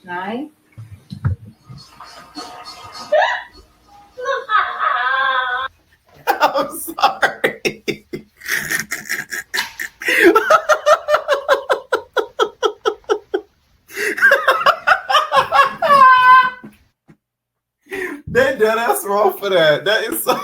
9. I'm sorry. That's wrong for that. That is so.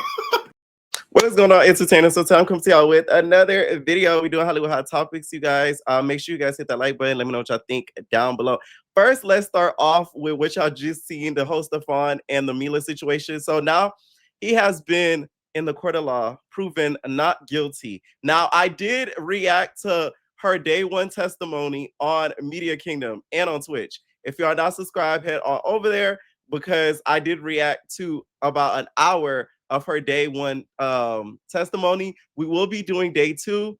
What is going on, entertainers? So time comes to y'all with another video. We doing Hollywood Hot Topics, you guys. Make sure you guys hit that like button. Let me know what y'all think down below. First, let's start off with what y'all just seen, the whole Stefon and the Mila situation. So now he has been in the court of law, proven not guilty. Now, I did react to her day one testimony on Media Kingdom and on Twitch. If you are not subscribed, head on over there because I did react to about an hour of her day one testimony. We will be doing day two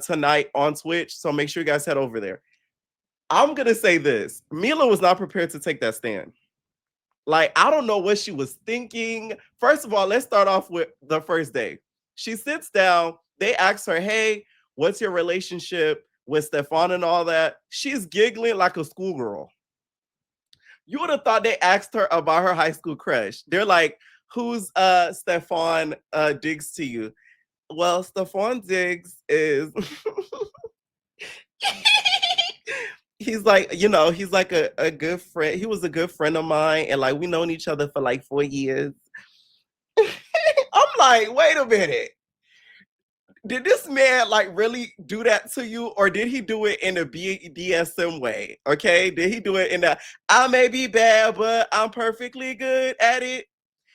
tonight on Twitch, so make sure you guys head over there. I'm gonna say this: Mila was not prepared to take that stand. Like, I don't know what she was thinking. First of all, let's start off with the first day. She sits down. They ask her, "Hey, what's your relationship with Stefon and all that?" She's giggling like a schoolgirl. You would have thought they asked her about her high school crush. They're like, "Who's Stefon Diggs to you?" Well, Stefon Diggs is he's like, he's like a good friend. He was a good friend of mine, and like we known each other for like 4 years. I'm like, wait a minute. Did this man like really do that to you, or did he do it in a BDSM way? Okay, did he do it in a I may be bad, but I'm perfectly good at it?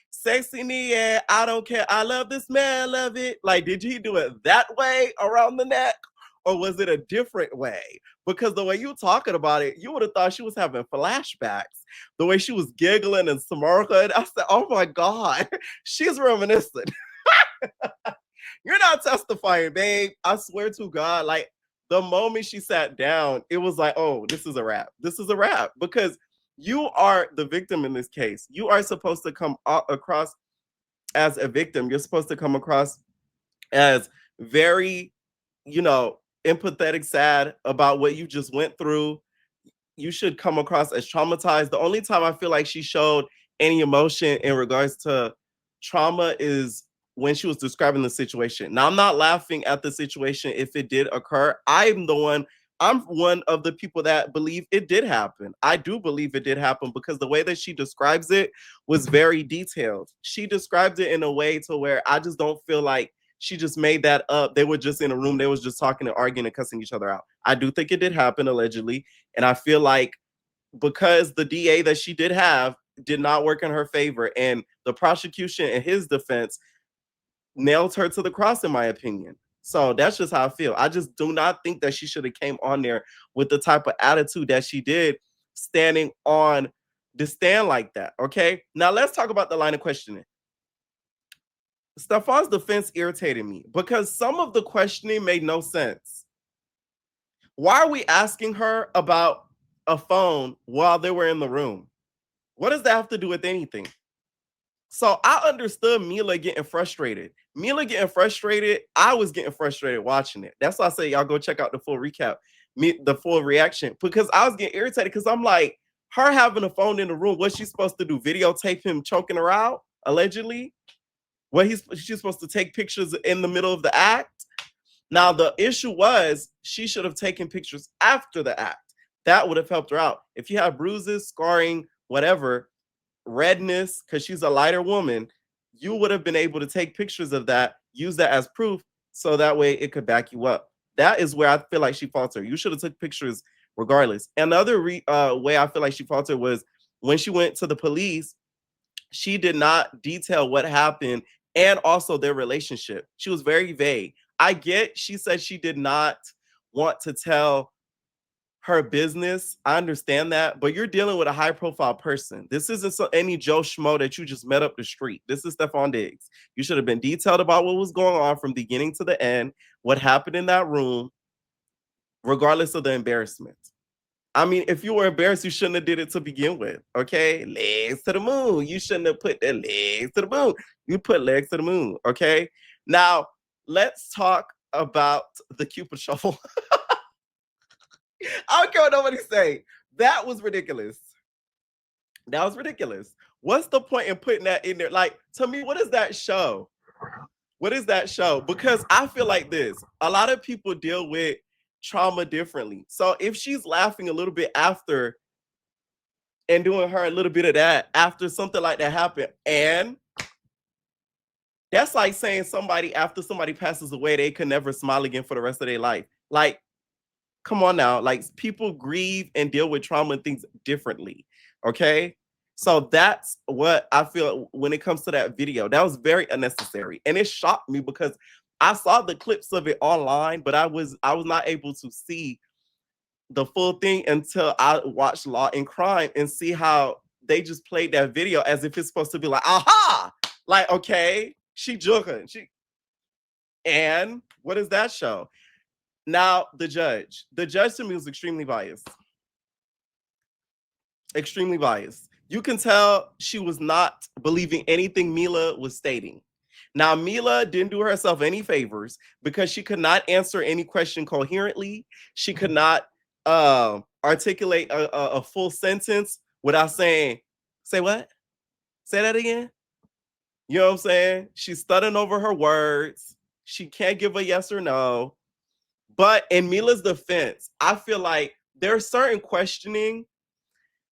Sexy me, yeah, I don't care. I love the smell of it. Like, did he do it that way around the neck? Or was it a different way? Because the way you talking about it, you would have thought she was having flashbacks. The way she was giggling and smirking. I said, oh my God, she's reminiscent. You're not testifying, babe. I swear to God, like the moment she sat down, it was like, oh, this is a wrap. This is a wrap. Because you are the victim in this case. You are supposed to come across as a victim. You're supposed to come across as very, empathetic, sad about what you just went through. You should come across as traumatized. The only time I feel like she showed any emotion in regards to trauma is when she was describing the situation. Now, I'm not laughing at the situation if it did occur. I'm one of the people that believe it did happen. I do believe it did happen because the way that she describes it was very detailed. She described it in a way to where I just don't feel like she just made that up. They were just in a room. They was just talking and arguing and cussing each other out. I do think it did happen allegedly. And I feel like because the DA that she did have did not work in her favor and the prosecution in his defense nailed her to the cross, in my opinion. So that's just how I feel. I just do not think that she should have came on there with the type of attitude that she did standing on the stand like that. Okay. Now let's talk about the line of questioning. Stefon's defense irritated me because some of the questioning made no sense. Why are we asking her about a phone while they were in the room? What does that have to do with anything? So I understood Mila getting frustrated. I was getting frustrated watching it. That's why I say y'all go check out the full recap, the full reaction, because I was getting irritated because I'm like, her having a phone in the room, what's she supposed to do? Videotape him choking her out, allegedly? She's supposed to take pictures in the middle of the act? Now, the issue was she should have taken pictures after the act. That would have helped her out. If you have bruises, scarring, whatever, redness, because she's a lighter woman, you would have been able to take pictures of that, use that as proof, so that way it could back you up. That is where I feel like she faltered. You should have took pictures regardless. And the other way I feel like she faltered was when she went to the police, she did not detail what happened and also their relationship. She was very vague. I get she said she did not want to tell her business. I understand that, but you're dealing with a high profile person. This isn't any Joe Schmo that you just met up the street. This is Stefon Diggs. You should have been detailed about what was going on from beginning to the end, what happened in that room, regardless of the embarrassment. I mean, if you were embarrassed, you shouldn't have did it to begin with. Okay, legs to the moon. You shouldn't have put the legs to the moon. You put legs to the moon. Okay. Now let's talk about the Cupid shuffle. I don't care what nobody say. That was ridiculous. That was ridiculous. What's the point in putting that in there? Like, to me, what does that show? What does that show? Because I feel like this. A lot of people deal with trauma differently. So if she's laughing a little bit after and doing her a little bit of that after something like that happened, and that's like saying somebody after somebody passes away, they can never smile again for the rest of their life. Like, come on now. Like, people grieve and deal with trauma and things differently. Okay. So that's what I feel when it comes to that video. That was very unnecessary. And it shocked me because I saw the clips of it online, but I was not able to see the full thing until I watched Law and Crime and see how they just played that video as if it's supposed to be like, aha, like, okay, she joking. And what does that show? Now, the judge to me was extremely biased. Extremely biased. You can tell she was not believing anything Mila was stating. Now, Mila didn't do herself any favors because she could not answer any question coherently. She could not articulate a full sentence without saying, say what? Say that again? You know what I'm saying? She's stuttering over her words. She can't give a yes or no. But in Mila's defense, I feel like there's certain questioning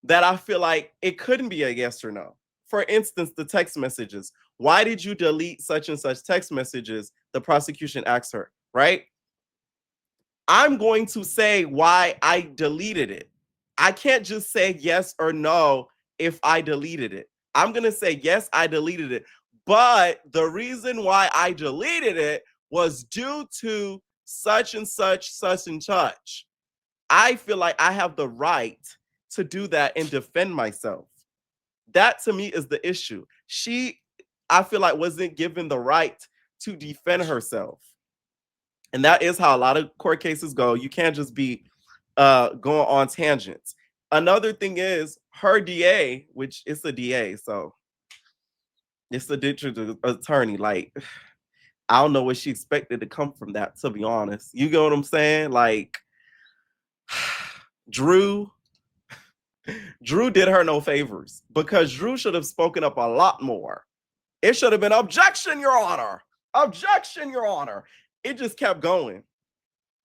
that I feel like it couldn't be a yes or no. For instance, the text messages. Why did you delete such and such text messages? The prosecution asked her, right? I'm going to say why I deleted it. I can't just say yes or no if I deleted it. I'm going to say, yes, I deleted it. But the reason why I deleted it was due to such and such, such and such. I feel like I have the right to do that and defend myself. That to me is the issue. She, I feel like, wasn't given the right to defend herself. And that is how a lot of court cases go. You can't just be going on tangents. Another thing is her DA, which is a DA, so it's the district attorney. Like, I don't know what she expected to come from that, to be honest. You get what I'm saying? Like, Drew did her no favors because Drew should have spoken up a lot more. It should have been objection, Your Honor. Objection, Your Honor. It just kept going.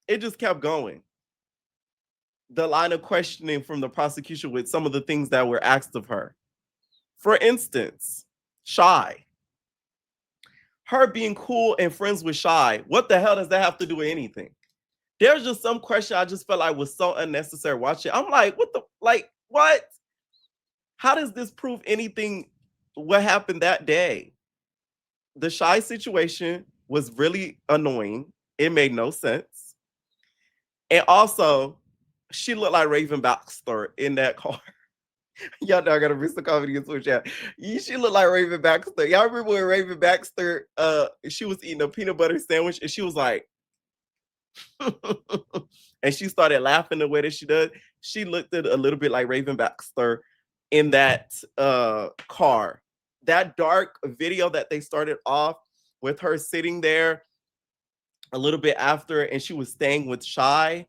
It just kept going. The line of questioning from the prosecution with some of the things that were asked of her. For instance, Shy. Her being cool and friends with Shy. What the hell does that have to do with anything? There's just some question I just felt like was so unnecessary watching. I'm like, what? How does this prove anything what happened that day? The Shy situation was really annoying. It made no sense. And also, she looked like Raven Baxter in that car. Y'all know I gotta miss the comedy and switch out. She looked like Raven Baxter. Y'all remember when Raven Baxter she was eating a peanut butter sandwich and she was like and she started laughing the way that she does. She looked a little bit like Raven Baxter in that car. That dark video that they started off with her sitting there a little bit after and she was staying with Shy,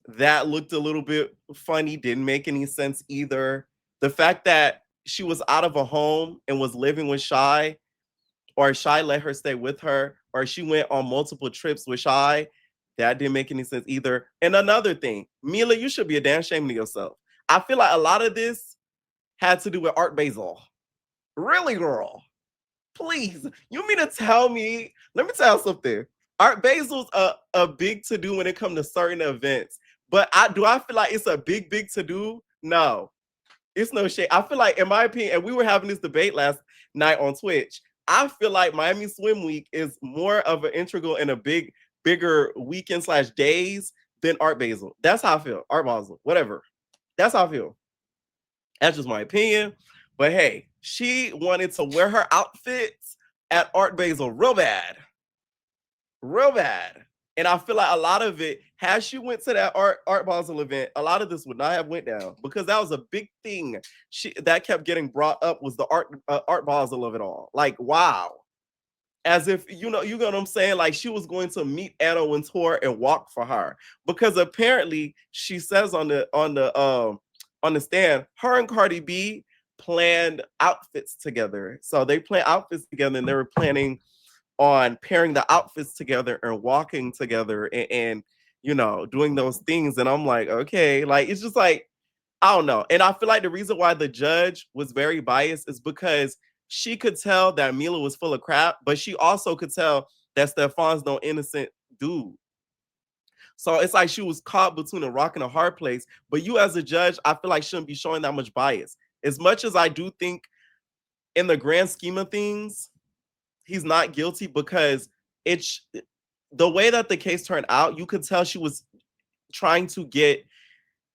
that looked a little bit funny, didn't make any sense either. The fact that she was out of a home and was living with Shy, or Shy let her stay with her, or she went on multiple trips with Shy, that didn't make any sense either. And another thing, Mila, you should be a damn shame of yourself. I feel like a lot of this had to do with Art Basel. Really, girl? Please, you mean to tell me? Let me tell you something. Art Basil's a big to do when it comes to certain events. But I feel like it's a big to do? No, it's no shade. I feel like, in my opinion, and we were having this debate last night on Twitch. I feel like Miami Swim Week is more of an integral and a bigger weekend / days than Art Basel. That's how I feel. Art Basel, whatever. That's how I feel. That's just my opinion. But hey, she wanted to wear her outfits at Art Basel real bad. Real bad. And I feel like a lot of it, had she went to that Art Basel event, a lot of this would not have went down because that was a big thing that kept getting brought up was the Art Basel of it all. Like, wow. as if you know what I'm saying, like she was going to meet Anna Wintour and walk for her, because apparently she says on the stand, her and Cardi B planned outfits together. So they planned outfits together, and they were planning on pairing the outfits together and walking together, and doing those things. And I'm like, okay, like it's just like, I don't know. And I feel like the reason why the judge was very biased is because she could tell that Mila was full of crap, but she also could tell that Stefon's no innocent dude. So it's like she was caught between a rock and a hard place. But you, as a judge, I feel like shouldn't be showing that much bias. As much as I do think, in the grand scheme of things, he's not guilty, because it's the way that the case turned out. You could tell she was trying to get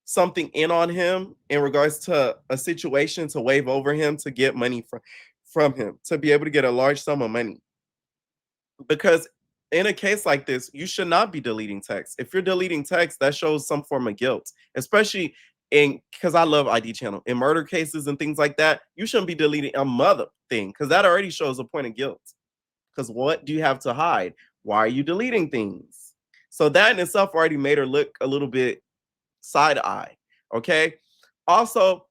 something in on him in regards to a situation, to wave over him, to get money from him, to be able to get a large sum of money. Because in a case like this, you should not be deleting text. If you're deleting text, that shows some form of guilt, especially because I love ID channel in murder cases and things like that. You shouldn't be deleting a mother thing, because that already shows a point of guilt. Because what do you have to hide? Why are you deleting things? So that in itself already made her look a little bit side eye. Okay. Also,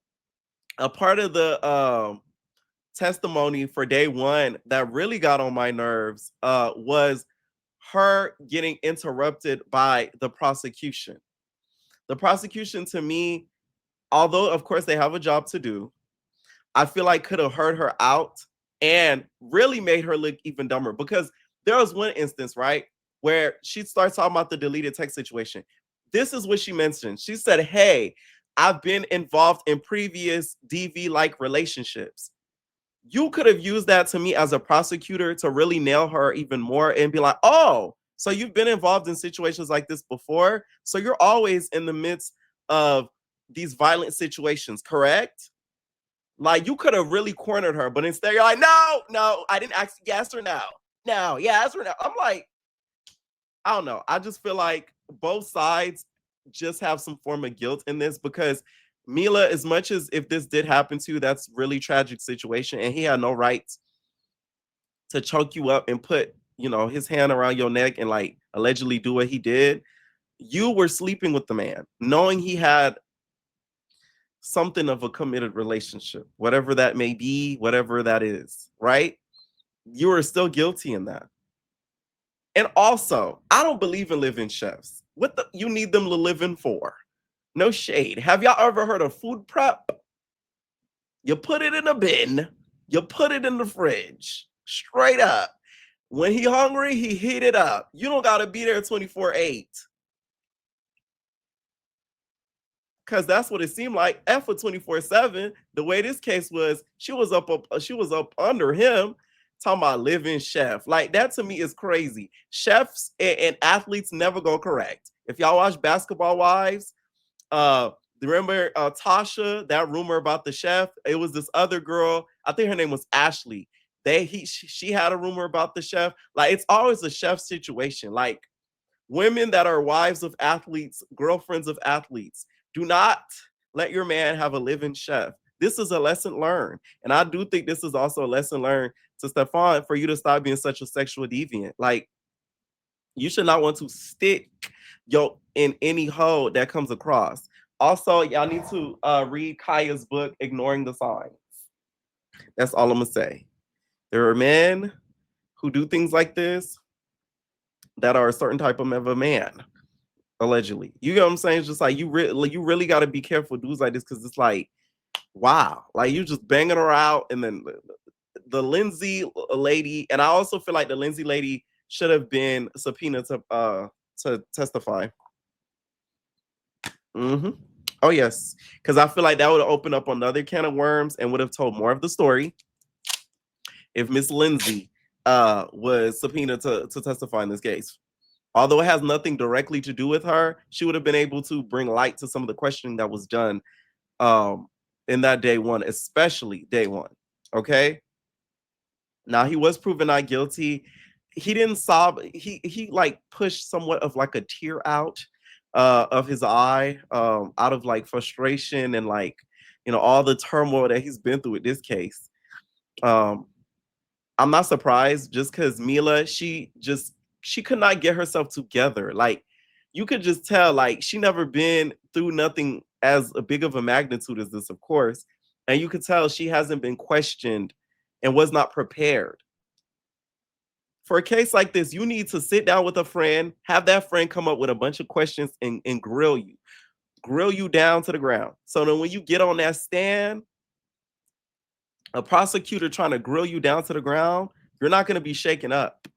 a part of the testimony for day one that really got on my nerves was her getting interrupted by the prosecution. The prosecution, to me, although of course they have a job to do, I feel like could have heard her out and really made her look even dumber. Because there was one instance, right, where she starts talking about the deleted text situation. This is what she mentioned. She said, "Hey, I've been involved in previous DV-like relationships." You could have used that to me as a prosecutor to really nail her even more and be like, "Oh, so you've been involved in situations like this before. So you're always in the midst of these violent situations, correct?" Like, you could have really cornered her, but instead you're like, "No, no, I didn't ask yes or no. No, yes or no." I'm like, I don't know. I just feel like both sides just have some form of guilt in this, because Mila, as much as if this did happen to you, that's really tragic situation, and he had no right to choke you up and put, his hand around your neck and like allegedly do what he did. You were sleeping with the man, knowing he had something of a committed relationship, whatever that may be, whatever that is, right? You are still guilty in that. And also, I don't believe in living chefs. What the you need them to live in for? No shade. Have y'all ever heard of food prep? You put it in a bin, you put it in the fridge, straight up. When he hungry, he heat it up. You don't gotta be there 24/8. Because that's what it seemed like. F for 24/7. The way this case was, she was up under him, talking about living chef. Like, that to me is crazy. Chefs and athletes never go correct. If y'all watch Basketball Wives, uh remember Tasha, that rumor about the chef? It was this other girl, I think her name was Ashley. She had a rumor about the chef. Like, it's always a chef situation. Like, women that are wives of athletes, girlfriends of athletes, do not let your man have a living chef. This is a lesson learned. And I do think this is also a lesson learned to Stefon, for you to stop being such a sexual deviant. Like, you should not want to stick yo in any hole that comes across. Also, y'all need to read Kaya's book, Ignoring the Signs. That's all I'm gonna say. There are men who do things like this that are a certain type of a man, allegedly. You know what I'm saying? It's just like, you really got to be careful with dudes like this, because it's like, wow, like you just banging her out. And then the Lindsay lady, and I also feel like the Lindsay lady should have been subpoenaed to testify. Hmm. Oh yes, because I feel like that would have opened up another can of worms and would have told more of the story if Miss Lindsay was subpoenaed to testify in this case. Although it has nothing directly to do with her, she would have been able to bring light to some of the questioning that was done um, in that day one, especially day one. Okay. Now, he was proven not guilty. He didn't sob. He like pushed somewhat of like a tear out of his eye, out of like frustration and like, all the turmoil that he's been through with this case. Um, I'm not surprised just because Mila, she could not get herself together. Like you could just tell, like she never been through nothing as a big of a magnitude as this, of course. And you could tell she hasn't been questioned and was not prepared. For a case like this, you need to sit down with a friend, have that friend come up with a bunch of questions and grill you down to the ground. So then when you get on that stand, a prosecutor trying to grill you down to the ground, you're not going to be shaken up.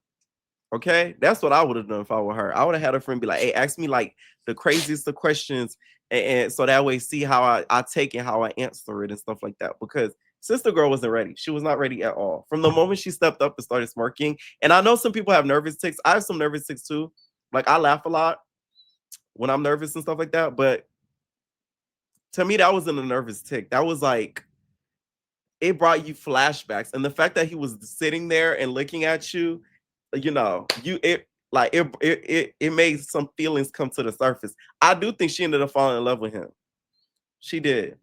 Okay, that's what I would have done if I were her. I would have had a friend be like, "Hey, ask me like the craziest of questions, and so that way see how I take it, how I answer it, and stuff like that." Because sister girl wasn't ready. She was not ready at all. From the moment she stepped up and started smirking, and I know some people have nervous tics. I have some nervous tics too. Like I laugh a lot when I'm nervous and stuff like that. But to me, that wasn't a nervous tick. That was like it brought you flashbacks, and the fact that he was sitting there and looking at you, you know, you it like it made some feelings come to the surface. I do think she ended up falling in love with him. She did,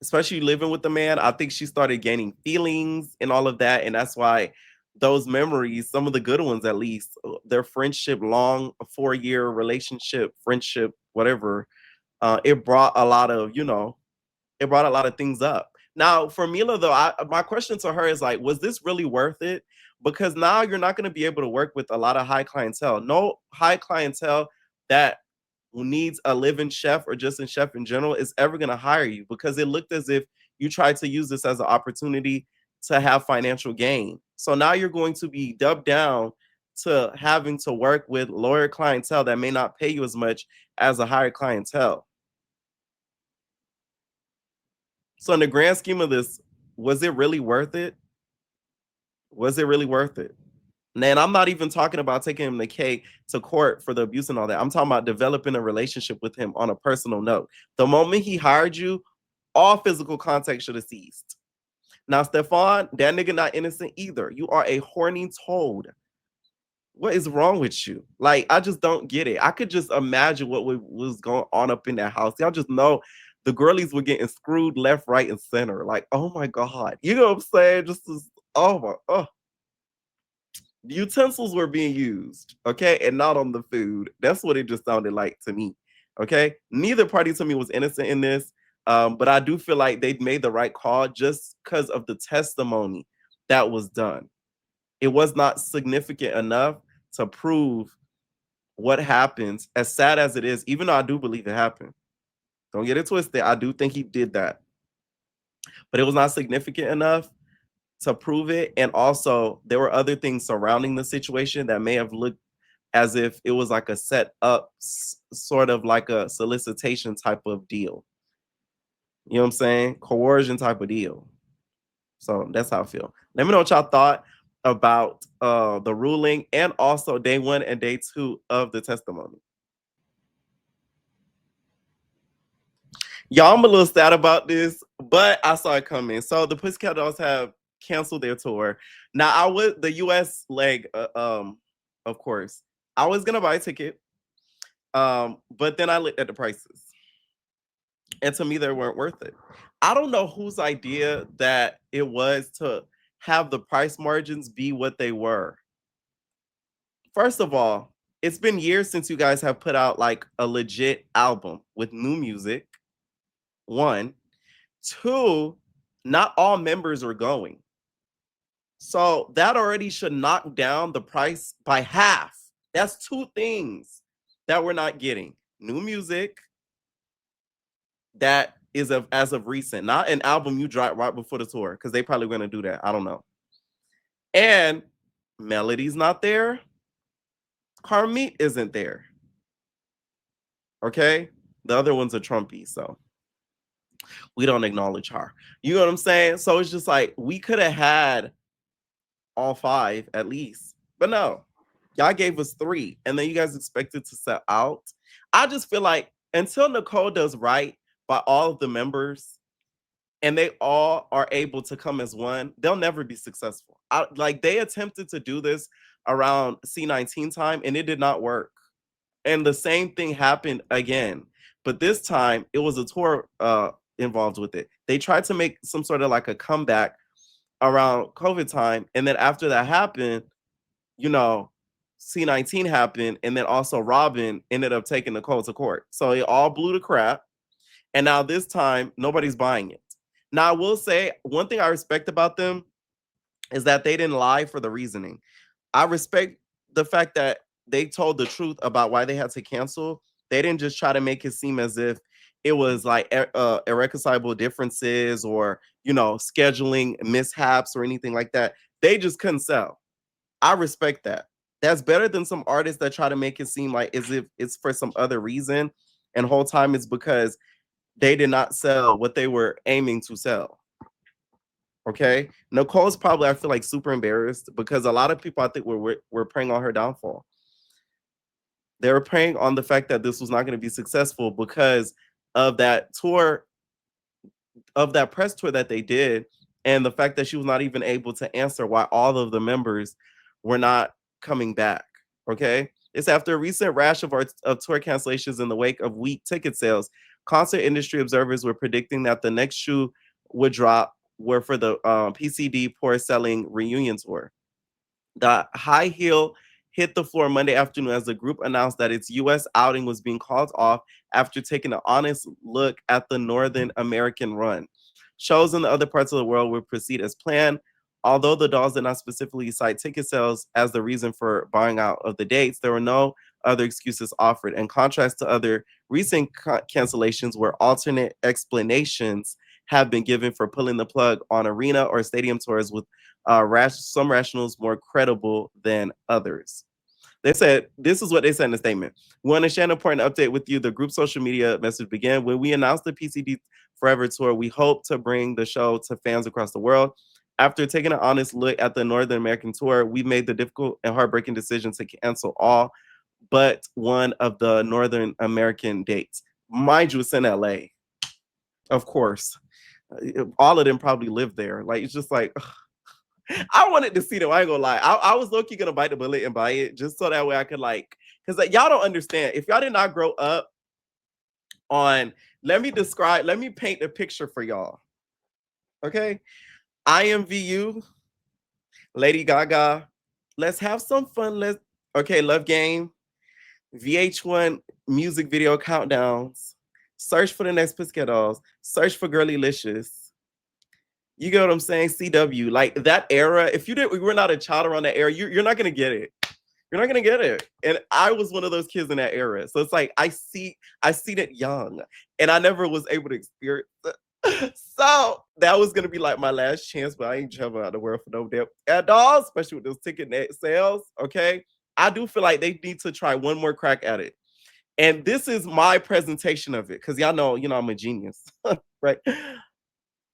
especially living with the man. I think she started gaining feelings and all of that, and that's why those memories, some of the good ones at least, their friendship, long 4-year relationship, friendship, whatever, it brought a lot of it brought a lot of things up. Now, for Mila though, my question to her is like, was this really worth it? Because now you're not going to be able to work with a lot of high clientele. No high clientele that needs a live-in chef or just a chef in general is ever going to hire you because it looked as if you tried to use this as an opportunity to have financial gain. So now you're going to be dubbed down to having to work with lower clientele that may not pay you as much as a higher clientele. So in the grand scheme of this, was it really worth it? Was it really worth it? And I'm not even talking about taking him to court for the abuse and all that. I'm talking about developing a relationship with him on a personal note. The moment he hired you, all physical contact should have ceased. Now, Stefon, that nigga not innocent either. You are a horny toad. What is wrong with you? Like, I just don't get it. I could just imagine what was going on up in that house. Y'all just know the girlies were getting screwed left, right, and center. Like, oh my God. You know what I'm saying? Just as, oh my, oh. The utensils were being used, okay, and not on the food. That's what it just sounded like to me. Okay. Neither party to me was innocent in this. But I do feel like they made the right call just because of the testimony that was done. It was not significant enough to prove what happens, as sad as it is, even though I do believe it happened. Don't get it twisted. I do think he did that, but it was not significant enough to prove it. And also, there were other things surrounding the situation that may have looked as if it was like a set up, sort of like a solicitation type of deal. You know what I'm saying? Coercion type of deal. So that's how I feel. Let me know what y'all thought about the ruling and also day 1 and day 2 of the testimony. Y'all, I'm a little sad about this, but I saw it coming. So the Pussycat Dolls have canceled their tour. Now, I would the US leg, of course. I was gonna buy a ticket, but then I looked at the prices, and to me, they weren't worth it. I don't know whose idea that it was to have the price margins be what they were. First of all, it's been years since you guys have put out like a legit album with new music. One, two, not all members are going. So that already should knock down the price by half. That's two things that we're not getting. New music that is of as of recent, not an album you dropped right before the tour, because they probably gonna do that. I don't know. And Melody's not there. Carmit isn't there. Okay. The other one's a Trumpy, so we don't acknowledge her. You know what I'm saying? So it's just like we could have had all five at least. But no, y'all gave us three, and then you guys expected to sell out. I just feel like until Nicole does right by all of the members and they all are able to come as one, they'll never be successful. Like they attempted to do this around C19 time and it did not work. And the same thing happened again. But this time it was a tour involved with it. They tried to make some sort of like a comeback around COVID time. And then after that happened, you know, C19 happened, and then also Robin ended up taking Nicole to court. So it all blew to crap. And now this time, nobody's buying it. Now, I will say one thing I respect about them is that they didn't lie for the reasoning. I respect the fact that they told the truth about why they had to cancel. They didn't just try to make it seem as if it was like irreconcilable differences or, scheduling mishaps or anything like that. They just couldn't sell. I respect that. That's better than some artists that try to make it seem like as if it's for some other reason. And whole time it's because they did not sell what they were aiming to sell. Okay. Nicole's probably, I feel like, super embarrassed because a lot of people I think were preying on her downfall. They were preying on the fact that this was not going to be successful because of that tour, of that press tour that they did, and the fact that she was not even able to answer why all of the members were not coming back. Okay. It's after a recent rash of tour cancellations in the wake of weak ticket sales. Concert industry observers were predicting that the next shoe would drop were for the PCD poor selling reunion tour. The high heel hit the floor Monday afternoon as the group announced that its U.S. outing was being called off after taking an honest look at the Northern American run. Shows in the other parts of the world would proceed as planned. Although the Dolls did not specifically cite ticket sales as the reason for buying out of the dates, there were no other excuses offered. In contrast to other recent cancellations where alternate explanations have been given for pulling the plug on arena or stadium tours with some rationals more credible than others. They said, this is what they said in the statement. We want to share an important update with you. The group social media message began. When we announced the PCD Forever Tour, we hope to bring the show to fans across the world. After taking an honest look at the Northern American tour, we made the difficult and heartbreaking decision to cancel all but one of the Northern American dates. Mind you, it's in LA, of course. All of them probably live there. Like, it's just like, I wanted to see them. I ain't gonna lie. I was low key gonna bite the bullet and buy it just so that way I could because like, y'all don't understand. If y'all did not grow up on, let me paint a picture for y'all. Okay, IMVU, Lady Gaga. Let's have some fun. Love Game, VH1 music video countdowns. Search for the next Pussycat Dolls. Search for Girlylicious. You get what I'm saying? CW, like that era. If we were not a child around that era, you're not gonna get it. You're not gonna get it. And I was one of those kids in that era. So it's like I see it young, and I never was able to experience it. So that was gonna be like my last chance, but I ain't traveling out the world for no damn at all, especially with those ticket net sales. Okay. I do feel like they need to try one more crack at it. And this is my presentation of it, because y'all know, I'm a genius, right?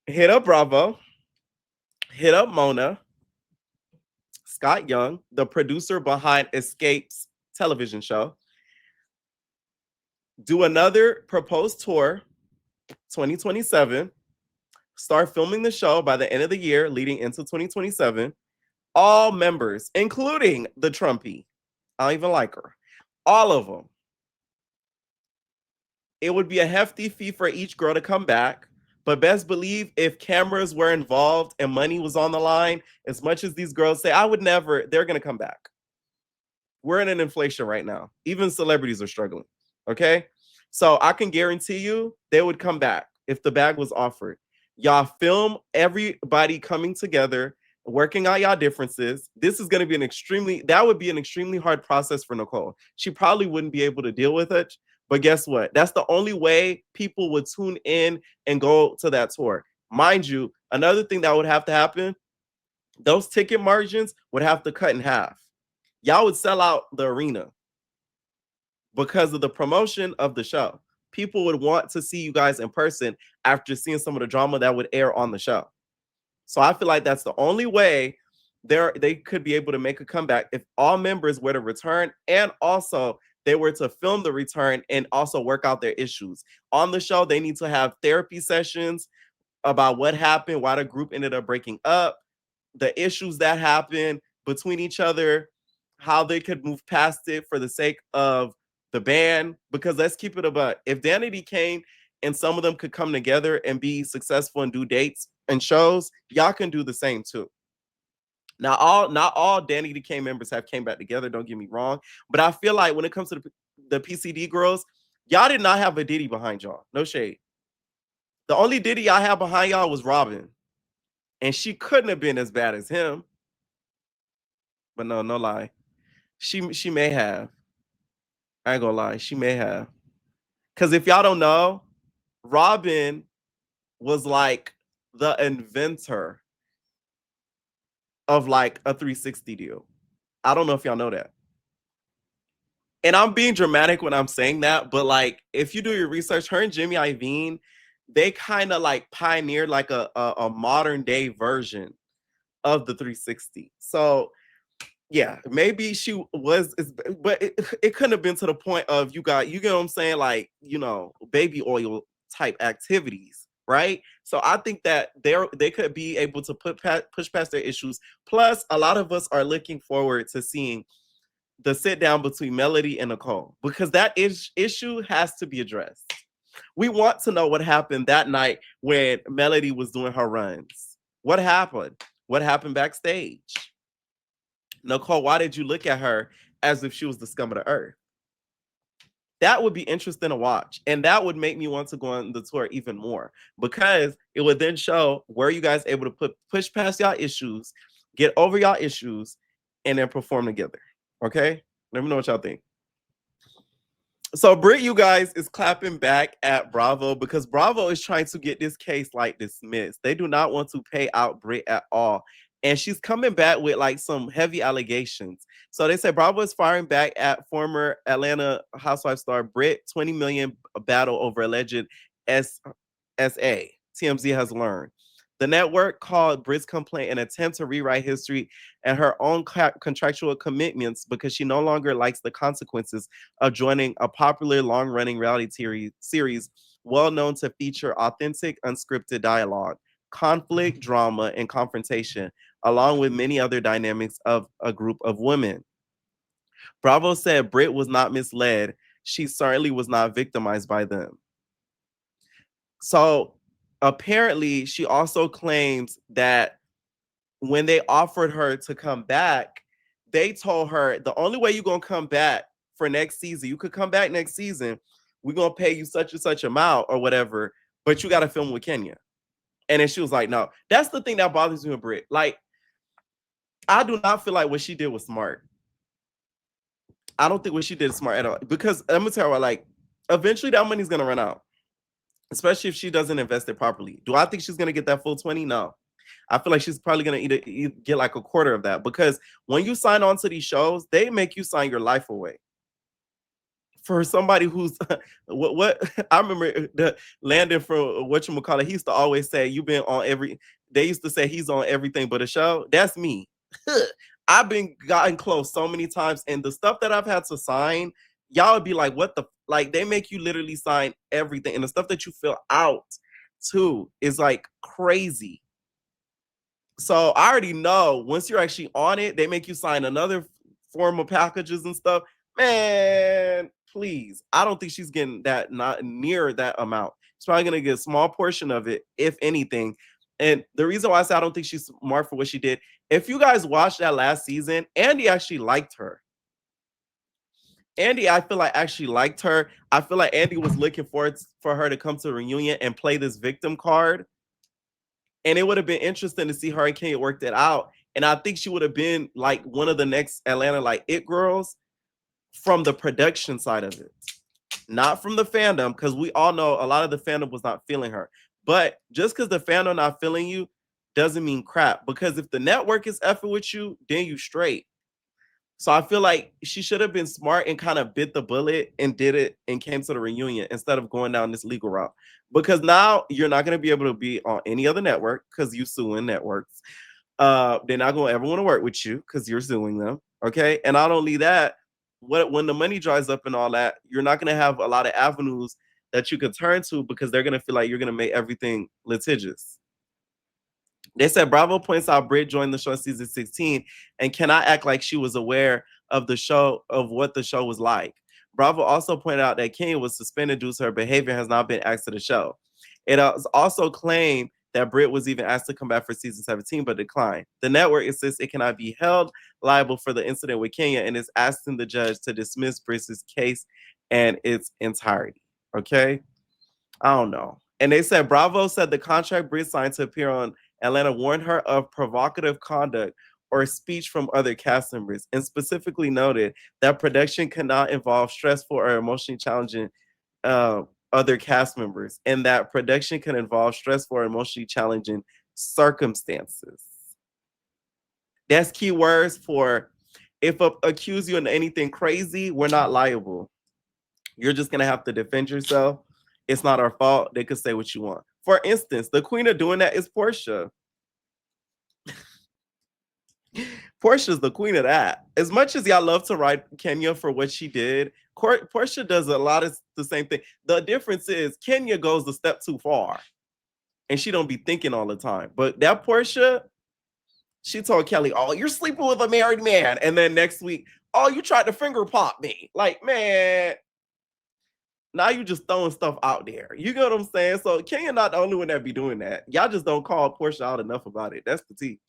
Hit up Bravo, hit up Mona, Scott Young, the producer behind Escape's television show. Do another proposed tour, 2027. Start filming the show by the end of the year, leading into 2027. All members, including the Trumpy, I don't even like her, all of them. It would be a hefty fee for each girl to come back. But best believe if cameras were involved and money was on the line, as much as these girls say, I would never, they're going to come back. We're in an inflation right now. Even celebrities are struggling. Okay. So I can guarantee you they would come back if the bag was offered. Y'all film everybody coming together, working out y'all differences. This is going to be that would be an extremely hard process for Nicole. She probably wouldn't be able to deal with it. But guess what? That's the only way people would tune in and go to that tour. Mind you, another thing that would have to happen, those ticket margins would have to cut in half. Y'all would sell out the arena because of the promotion of the show. People would want to see you guys in person after seeing some of the drama that would air on the show. So I feel like that's the only way they could be able to make a comeback if all members were to return, and also they were to film the return and also work out their issues. On the show, they need to have therapy sessions about what happened, why the group ended up breaking up, the issues that happened between each other, how they could move past it for the sake of the band. Because let's keep it about, if Danity Kane and some of them could come together and be successful and do dates and shows, y'all can do the same too. Now, not all Danny DK members have came back together. Don't get me wrong, but I feel like when it comes to the PCD girls, y'all did not have a Diddy behind y'all. No shade. The only Diddy I have behind y'all was Robin, and she couldn't have been as bad as him. But no, no lie, she may have. I ain't gonna lie, she may have. Because if y'all don't know, Robin was like the inventor of like a 360 deal. I don't know if y'all know that. And I'm being dramatic when I'm saying that, but like if you do your research, her and Jimmy Iovine, they kind of like pioneered like a modern day version of the 360. So yeah, maybe she was, but it couldn't have been to the point of you get what I'm saying, like baby oil type activities, right? So I think that they could be able to push past their issues. Plus, a lot of us are looking forward to seeing the sit down between Melody and Nicole because that issue has to be addressed. We want to know what happened that night when Melody was doing her runs. What happened? What happened backstage? Nicole, why did you look at her as if she was the scum of the earth? That would be interesting to watch. And that would make me want to go on the tour even more because it would then show where you guys able to push past y'all issues, get over y'all issues, and then perform together. Okay? Let me know what y'all think. So Brit, you guys, is clapping back at Bravo because Bravo is trying to get this case like dismissed. They do not want to pay out Brit at all. And she's coming back with like some heavy allegations. So they say Bravo is firing back at former Atlanta Housewife star Brit, 20 million battle over alleged SA. TMZ has learned. The network called Brit's complaint an attempt to rewrite history and her own contractual commitments because she no longer likes the consequences of joining a popular long-running reality series well known to feature authentic, unscripted dialogue, conflict, drama, and confrontation, along with many other dynamics of a group of women. Bravo said Brit was not misled. She certainly was not victimized by them. So apparently, she also claims that when they offered her to come back, they told her the only way you're gonna come back for next season, you could come back next season, we're gonna pay you such and such amount or whatever, but you gotta film with Kenya. And then she was like, no. That's the thing that bothers me with Brit. Like, I do not feel like what she did was smart. I don't think what she did is smart at all. Because I'm gonna tell her, like, eventually that money's gonna run out. Especially if she doesn't invest it properly. Do I think she's gonna get that full 20? No. I feel like she's probably gonna either get like a quarter of that because when you sign on to these shows, they make you sign your life away. For somebody who's what I remember the Landon from whatchamacallit, he used to always say, you've been on every, they used to say he's on everything but a show. That's me. I've been gotten close so many times, and the stuff that I've had to sign, y'all would be like, what the, like they make you literally sign everything, and the stuff that you fill out too is like crazy. So I already know once you're actually on it, they make you sign another form of packages and stuff. Man, please. I don't think she's getting that, not near that amount. She's probably gonna get a small portion of it, if anything. And the reason why I say I don't think she's smart for what she did, if you guys watched that last season, Andy actually liked her. Andy, I feel like actually liked her. I feel like Andy was looking forward for her to come to the reunion and play this victim card. And it would have been interesting to see her and Kenya work that out. And I think she would have been like one of the next Atlanta like it girls from the production side of it, not from the fandom, because we all know a lot of the fandom was not feeling her. But just because the fandom not feeling you doesn't mean crap. Because if the network is effing with you, then you straight. So I feel like she should have been smart and kind of bit the bullet and did it and came to the reunion instead of going down this legal route. Because now you're not going to be able to be on any other network because you suing networks. They're not going to ever want to work with you because you're suing them. Okay. And not only that, when the money dries up and all that, you're not going to have a lot of avenues that you could turn to because they're going to feel like you're going to make everything litigious. They said Bravo points out Brit joined the show in season 16 and cannot act like she was aware of the show, of what the show was like. Bravo also pointed out that Kenya was suspended due to her behavior has not been asked to the show. It was also claimed that Brit was even asked to come back for season 17, but declined. The network insists it cannot be held liable for the incident with Kenya and is asking the judge to dismiss Brit's case and its entirety. Okay? I don't know. And they said Bravo said the contract Brit signed to appear on Atlanta warned her of provocative conduct or speech from other cast members, and specifically noted that production cannot involve stressful or emotionally challenging other cast members, and that production can involve stressful or emotionally challenging circumstances. That's key words for if accuse you of anything crazy, we're not liable. You're just gonna have to defend yourself. It's not our fault. They could say what you want. For instance, the queen of doing that is Portia. Portia's the queen of that. As much as y'all love to write Kenya for what she did, Portia does a lot of the same thing. The difference is Kenya goes a step too far, and she don't be thinking all the time. But that Portia, she told Kelly, "Oh, you're sleeping with a married man," and then next week, "Oh, you tried to finger pop me." Like, man, now you just throwing stuff out there. You get what I'm saying? So Kenya not the only one that be doing that. Y'all just don't call Portia out enough about it. That's the tea.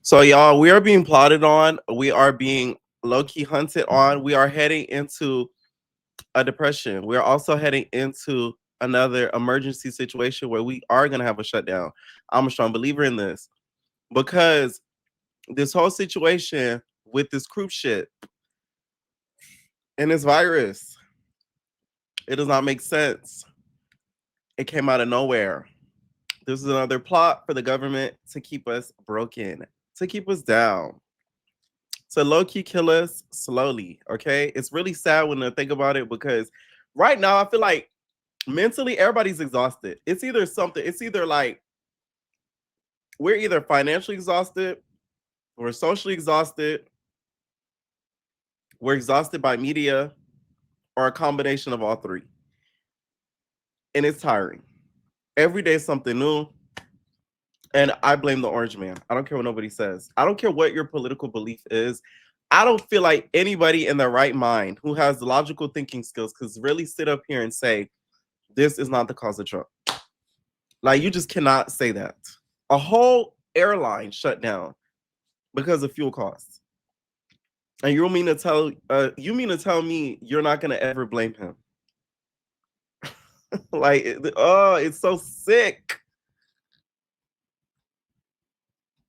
So y'all, we are being plotted on. We are being low-key hunted on. We are heading into a depression. We're also heading into another emergency situation where we are going to have a shutdown. I'm a strong believer in this because this whole situation with this cruise ship and this virus, it does not make sense. It came out of nowhere. This is another plot for the government to keep us broken, to keep us down, to low-key kill us slowly, okay? It's really sad when I think about it because right now I feel like mentally everybody's exhausted. It's either like we're either financially exhausted, we're socially exhausted, we're exhausted by media, or a combination of all three. And it's tiring. Every day is something new. And I blame the orange man. I don't care what nobody says. I don't care what your political belief is. I don't feel like anybody in their right mind who has logical thinking skills could really sit up here and say, this is not the cause of Trump. Like, you just cannot say that. A whole airline shut down because of fuel costs. And you mean to tell me you're not gonna ever blame him? Like, it's so sick.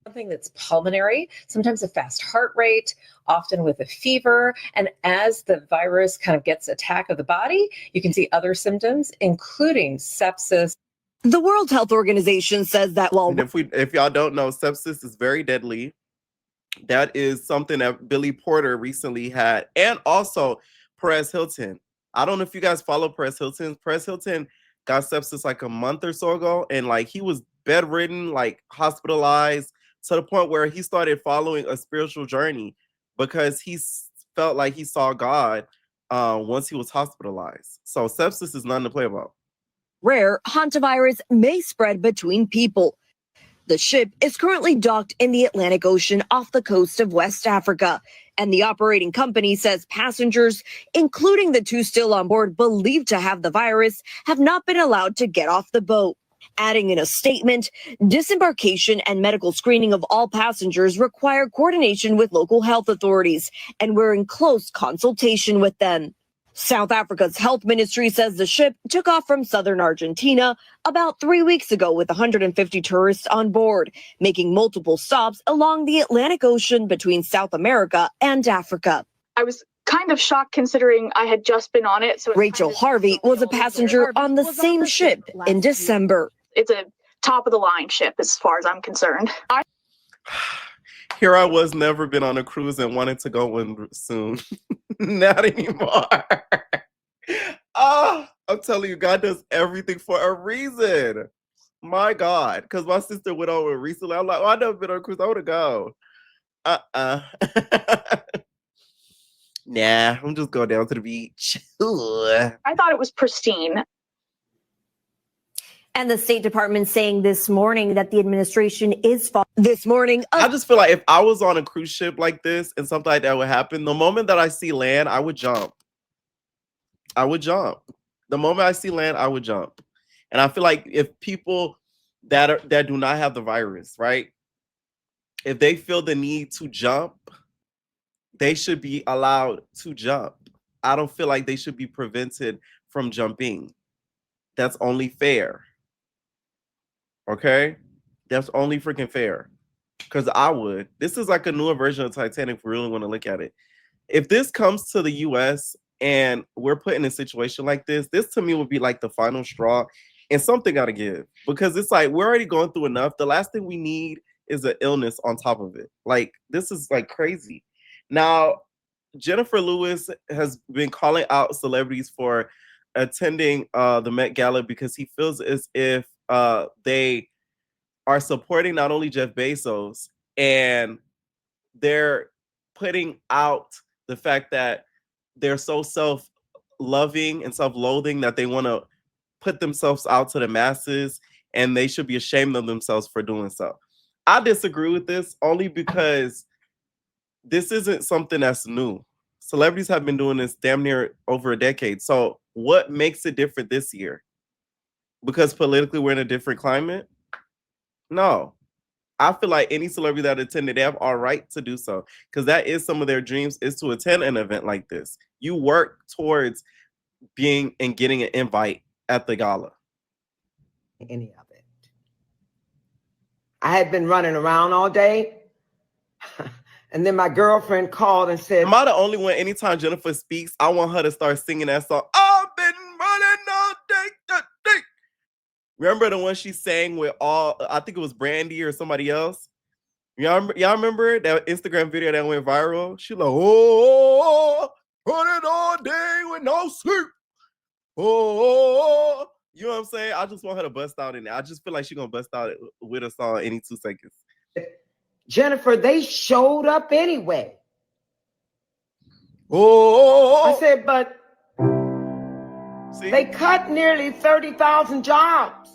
Something that's pulmonary, sometimes a fast heart rate, often with a fever. And as the virus kind of gets attack of the body, you can see other symptoms, including sepsis. The World Health Organization says that while if y'all don't know, sepsis is very deadly. That is something that Billy Porter recently had, and also Perez Hilton. I don't know if you guys follow Perez Hilton. Perez Hilton got sepsis like a month or so ago, and like he was bedridden, like hospitalized, to the point where he started following a spiritual journey because he felt like he saw God once he was hospitalized. So sepsis is nothing to play about. Rare hantavirus may spread between people. The ship is currently docked in the Atlantic Ocean off the coast of West Africa, and the operating company says passengers, including the two still on board believed to have the virus, have not been allowed to get off the boat. Adding in a statement, disembarkation and medical screening of all passengers require coordination with local health authorities, and we're in close consultation with them. South Africa's health ministry says the ship took off from southern Argentina about 3 weeks ago with 150 tourists on board, making multiple stops along the Atlantic Ocean between South America and Africa. I was kind of shocked considering I had just been on it. So Rachel Harvey was a passenger on the same ship in December. It's a top of the line ship as far as I'm concerned. Here I was, never been on a cruise and wanted to go one soon. Not anymore. I'm telling you, God does everything for a reason. My God. Because my sister went over recently. I'm like, I've never been on a cruise. I want to go. Nah, I'm just going down to the beach. I thought it was pristine. And the State Department saying this morning that the administration is this morning. I just feel like if I was on a cruise ship like this and something like that would happen, the moment that I see land, I would jump. I would jump. The moment I see land, I would jump. And I feel like if people that do not have the virus, right? If they feel the need to jump, they should be allowed to jump. I don't feel like they should be prevented from jumping. That's only fair. Okay? That's only freaking fair. Because I would. This is like a newer version of Titanic if we really want to look at it. If this comes to the US and we're put in a situation like this to me would be like the final straw, and something got to give, because it's like we're already going through enough. The last thing we need is an illness on top of it. Like, this is like crazy. Now, Jennifer Lewis has been calling out celebrities for attending the Met Gala because he feels as if they are supporting not only Jeff Bezos, and they're putting out the fact that they're so self-loving and self-loathing that they want to put themselves out to the masses, and they should be ashamed of themselves for doing so. I disagree with this only because this isn't something that's new. Celebrities have been doing this damn near over a decade. So what makes it different this year? Because politically we're in a different climate? No. I feel like any celebrity that attended, they have all right to do so, because that is some of their dreams, is to attend an event like this. You work towards being and getting an invite at the gala. Any of it. I had been running around all day. And then my girlfriend called and said, am I the only one? Anytime Jennifer speaks, I want her to start singing that song. I've been running all day. Remember the one she sang with I think it was Brandy or somebody else? Y'all remember that Instagram video that went viral? She like, oh, running all day with no sleep. Oh, you know what I'm saying? I just want her to bust out in it. I just feel like she's gonna bust out with a song any 2 seconds. Jennifer, they showed up anyway. Oh, I said, but see? They cut nearly 30,000 jobs.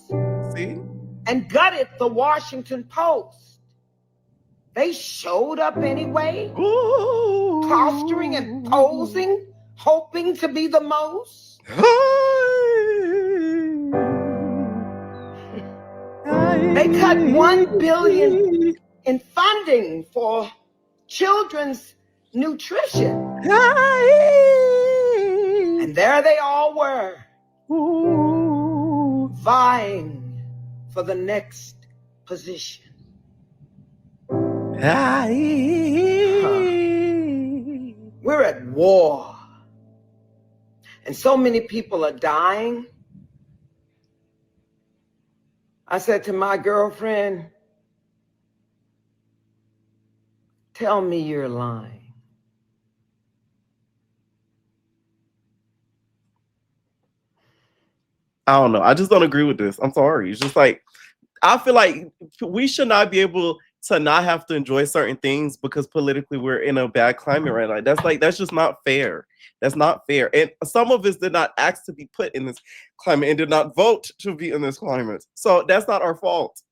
See? And gutted the Washington Post. They showed up anyway, Ooh. posturing and posing, hoping to be the most. They cut $1 billion in funding for children's nutrition. And there they all were, vying for the next position. We're at war. And so many people are dying. I said to my girlfriend, tell me you're lying. I don't know. I just don't agree with this. I'm sorry. It's just like, I feel like we should not be able to not have to enjoy certain things because politically we're in a bad climate right now. That's just not fair. That's not fair. And some of us did not ask to be put in this climate and did not vote to be in this climate. So that's not our fault.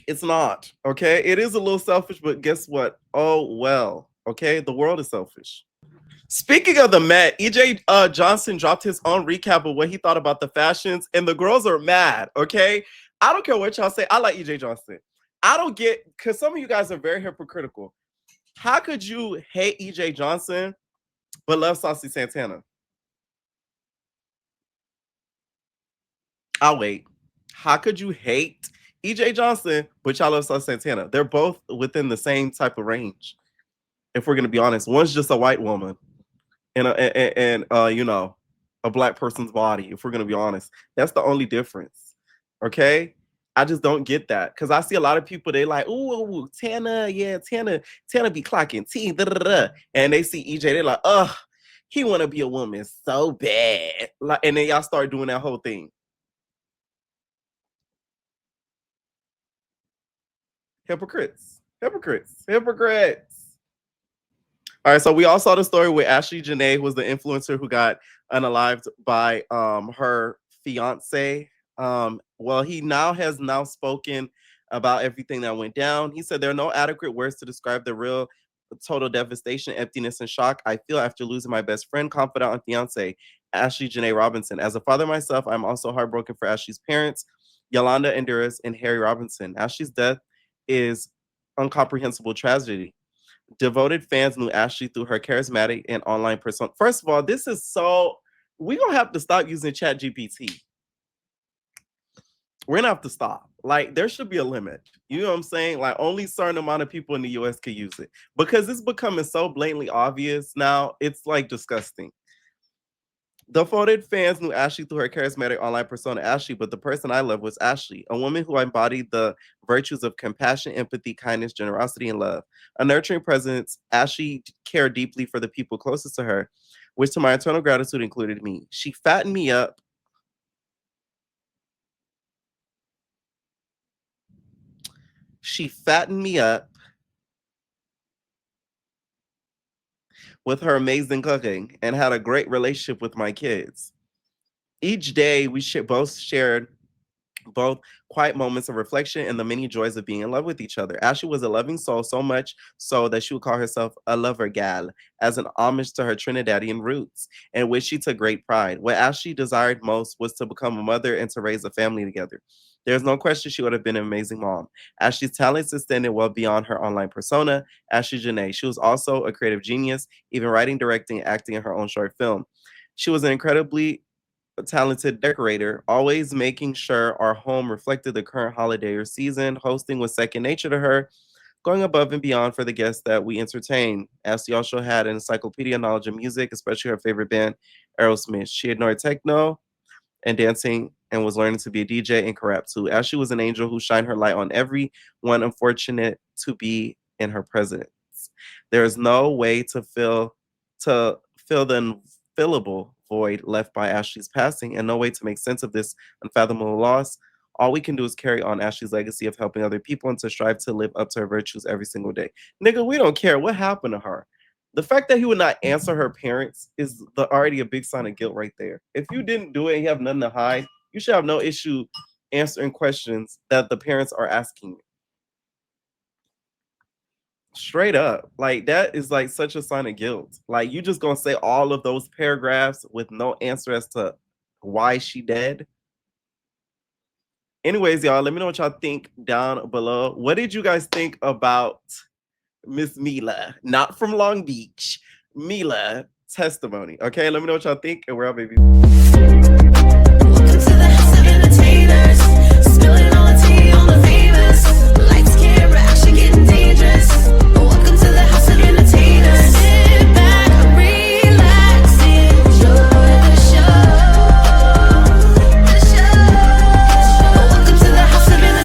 It's not. Okay. It is a little selfish, but guess what? Oh, well. Okay. The world is selfish. Speaking of the Met, EJ Johnson dropped his own recap of what he thought about the fashions, and the girls are mad, okay? I don't care what y'all say. I like EJ Johnson. I don't get, because some of you guys are very hypocritical. How could you hate EJ Johnson but love Saucy Santana? I'll wait. How could you hate EJ Johnson but y'all love Saucy Santana? They're both within the same type of range, if we're going to be honest. One's just a white woman. And you know, a black person's body, if we're gonna be honest. That's the only difference. Okay? I just don't get that. Because I see a lot of people, they like, ooh, Tana, yeah, Tana be clocking T, and they see EJ, they're like, ugh, he wanna be a woman so bad. Like, and then y'all start doing that whole thing. Hypocrites. All right, so we all saw the story with Ashley Janae, who was the influencer who got unalived by her fiance. Well, he has now spoken about everything that went down. He said there are no adequate words to describe the real total devastation, emptiness, and shock I feel after losing my best friend, confidant, and fiance, Ashley Janae Robinson. As a father myself, I'm also heartbroken for Ashley's parents, Yolanda Enduras and Harry Robinson. Ashley's death is incomprehensible tragedy. Devoted fans knew Ashley through her charismatic and online persona. First of all, this is so, we're going to have to stop using ChatGPT. We're going to have to stop. Like, there should be a limit. You know what I'm saying? Like, only a certain amount of people in the US can use it. Because it's becoming so blatantly obvious now, it's like disgusting. Devoted fans knew Ashley through her charismatic online persona, Ashley, but the person I loved was Ashley, a woman who embodied the virtues of compassion, empathy, kindness, generosity, and love. A nurturing presence, Ashley cared deeply for the people closest to her, which to my eternal gratitude included me. She fattened me up. She fattened me up with her amazing cooking and had a great relationship with my kids. Each day, we both shared both quiet moments of reflection and the many joys of being in love with each other. Ashley was a loving soul, so much so that she would call herself a lover gal, as an homage to her Trinidadian roots, in which she took great pride. What Ashley desired most was to become a mother and to raise a family together. There's no question she would have been an amazing mom. Ashley's talents extended well beyond her online persona. Ashley Janae. She was also a creative genius, even writing, directing, and acting in her own short film. She was an incredibly talented decorator, always making sure our home reflected the current holiday or season. Hosting was second nature to her, going above and beyond for the guests that we entertained. Ashley also had an encyclopedia knowledge of music, especially her favorite band, Aerosmith. She ignored techno and dancing and was learning to be a DJ and rap too. Ashley was an angel who shined her light on everyone unfortunate to be in her presence. There is no way to fill the unfillable void left by Ashley's passing, and no way to make sense of this unfathomable loss. All we can do is carry on Ashley's legacy of helping other people and to strive to live up to her virtues every single day. Nigga, we don't care what happened to her. The fact that he would not answer her parents is already a big sign of guilt right there. If you didn't do it and you have nothing to hide, you should have no issue answering questions that the parents are asking you. Straight up. Like, that is like such a sign of guilt. Like, you just gonna say all of those paragraphs with no answer as to why she dead. Anyways, y'all, let me know what y'all think down below. What did you guys think about Miss Mila? Not from Long Beach. Mila testimony. Okay, let me know what y'all think, and we're out, baby.